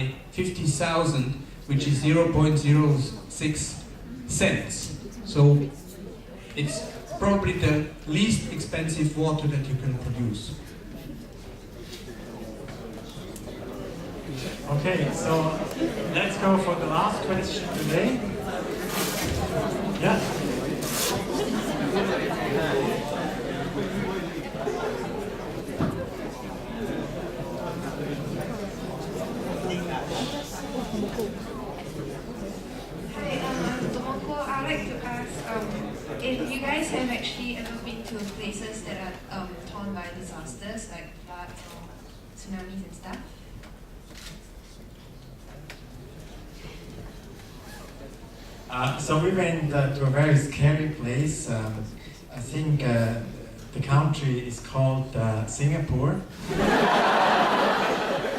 50,000, which is 0.06 cents. So it's probably the least expensive water that you can produce. Okay, so let's go for the last question today. Yeah. I'd like to ask if you guys have actually ever been to places that are torn by disasters like floods or tsunamis and stuff. So we went to a very scary place. I think the country is called Singapore.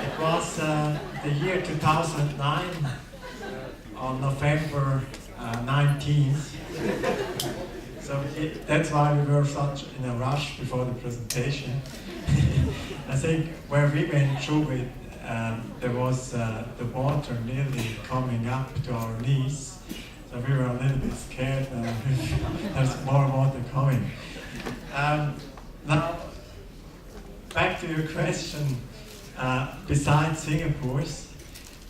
It was the year 2009 on November 19th. So that's why we were such in a rush before the presentation. I think where we went through it, there was the water nearly coming up to our knees. So we were a little bit scared that there's more water coming. Now, back to your question. Besides Singapore's,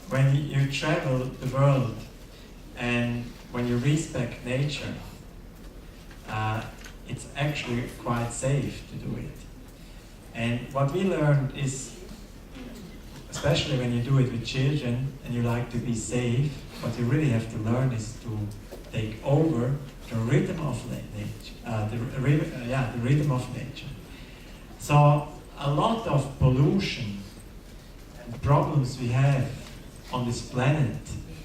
when you travel the world and when you respect nature, it's actually quite safe to do it. And what we learned is, especially when you do it with children and you like to be safe, what you really have to learn is to take over the rhythm of nature. The rhythm of nature. So a lot of pollution and problems we have on this planet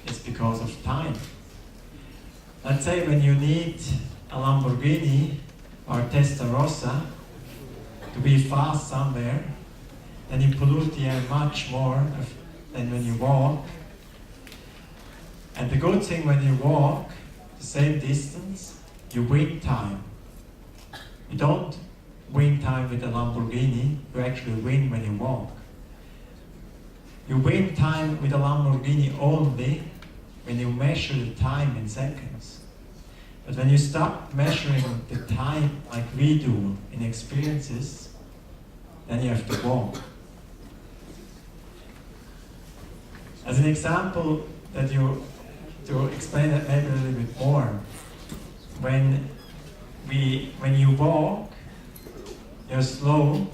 is because of time. Let's say when you need a Lamborghini or a Testarossa to be fast somewhere, then you pollute the air much more than when you walk. And the good thing when you walk the same distance, you win time. You don't win time with a Lamborghini, you actually win when you walk. You win time with a Lamborghini only when you measure the time in seconds. But when you start measuring the time like we do in experiences, then you have to walk. As an example to explain that maybe a little bit more, when you walk, you're slow,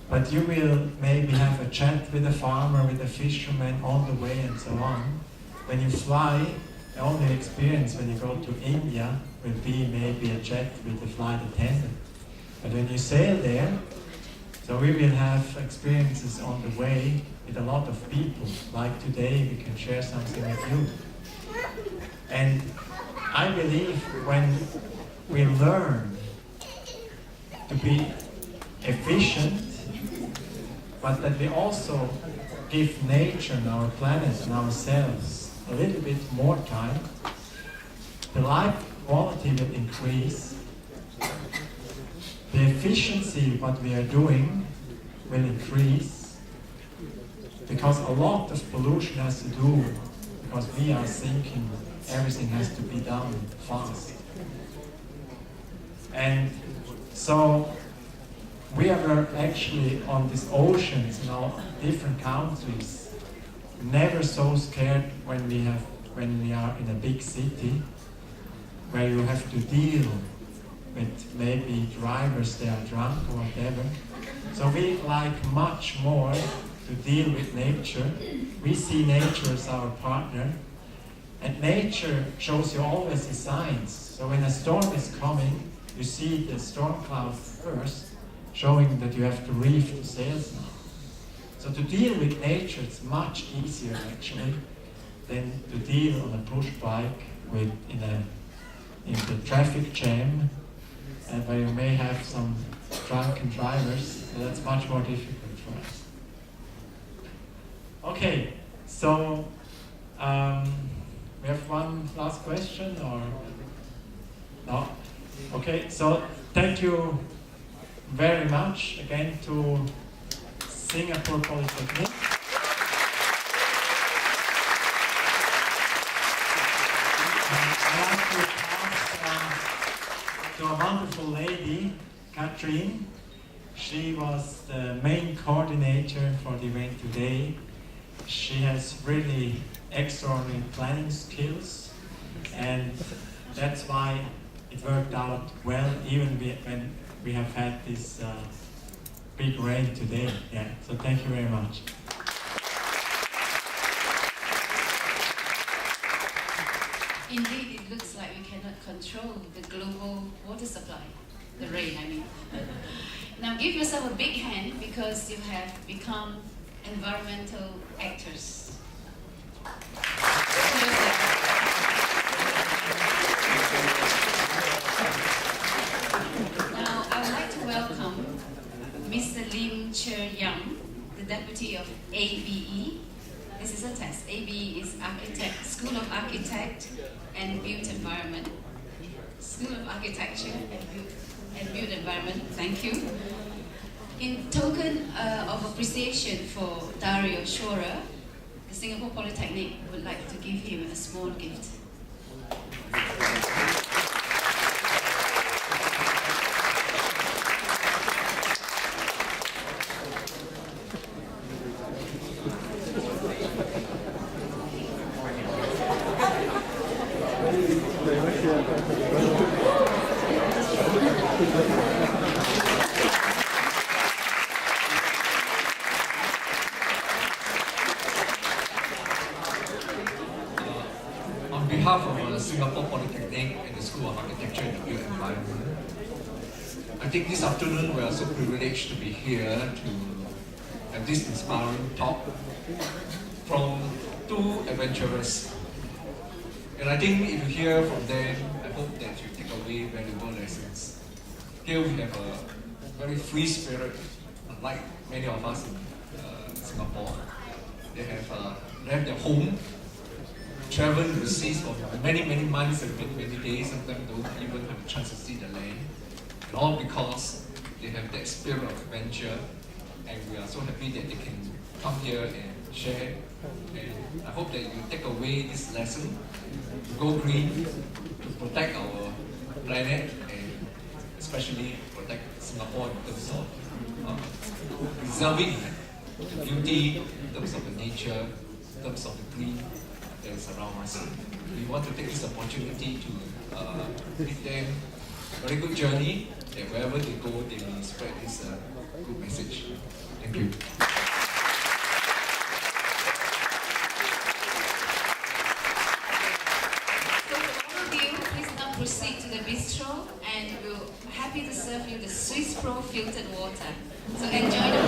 but you will maybe have a chat with a farmer, with a fisherman on the way and so on. When you fly, the only experience when you go to India will be maybe a chat with the flight attendant. But when you sail there, so we will have experiences on the way with a lot of people. Like today, we can share something with you. And I believe when we learn to be efficient, but that we also give nature and our planet and ourselves a little bit more time, the life quality will increase. The efficiency what we are doing will increase, because a lot of pollution has to do because we are thinking everything has to be done fast. And so we are actually on these oceans in all different countries never so scared when we are in a big city where you have to deal with maybe drivers that are drunk or whatever. So we like much more to deal with nature. We see nature as our partner, and nature shows you always the signs. So when a storm is coming, you see the storm cloud first, showing that you have to reef the sails now. So to deal with nature, it's much easier actually than to deal on a push bike in the traffic jam, and where you may have some drunken drivers. So that's much more difficult for us. Okay, so we have one last question, or no? Okay, so thank you very much again to Singapore Polytechnic. like to pass to a wonderful lady, Katrin. She was the main coordinator for the event today. She has really extraordinary planning skills, and that's why it worked out well, even when we have had this big rain today. Yeah, so thank you very much. Indeed, it looks like we cannot control the global water supply, the rain, I mean. Now give yourself a big hand because you have become environmental actors. Now I would like to welcome Mr. Lim Cher Yang, the Deputy of ABE. This is a test. ABE is Architect, School of Architect and Built Environment. School of Architecture and Built Environment, thank you. In token of appreciation for Dario Shora, the Singapore Polytechnic would like to give him a small gift. On behalf of Singapore Polytechnic and the School of Architecture and the Built Environment, I think this afternoon we are so privileged to be here to have this inspiring talk from two adventurers. And I think if you hear from them, I hope that you take away valuable lessons. Here we have a very free spirit, unlike many of us in Singapore. They have left their home, traveled overseas for many months and many days. Sometimes don't even have a chance to see the land. And all because they have that spirit of adventure, and we are so happy that they can come here and share. And I hope that you take away this lesson to go green, to protect our planet, and especially protect Singapore in terms of preserving the beauty, in terms of the nature, in terms of the green that is around us. We want to take this opportunity to bid them a very good journey, that wherever they go, they will spread this good message. Thank you. Proceed to the bistro and we're happy to serve you the Swiss Pro filtered water. So enjoy the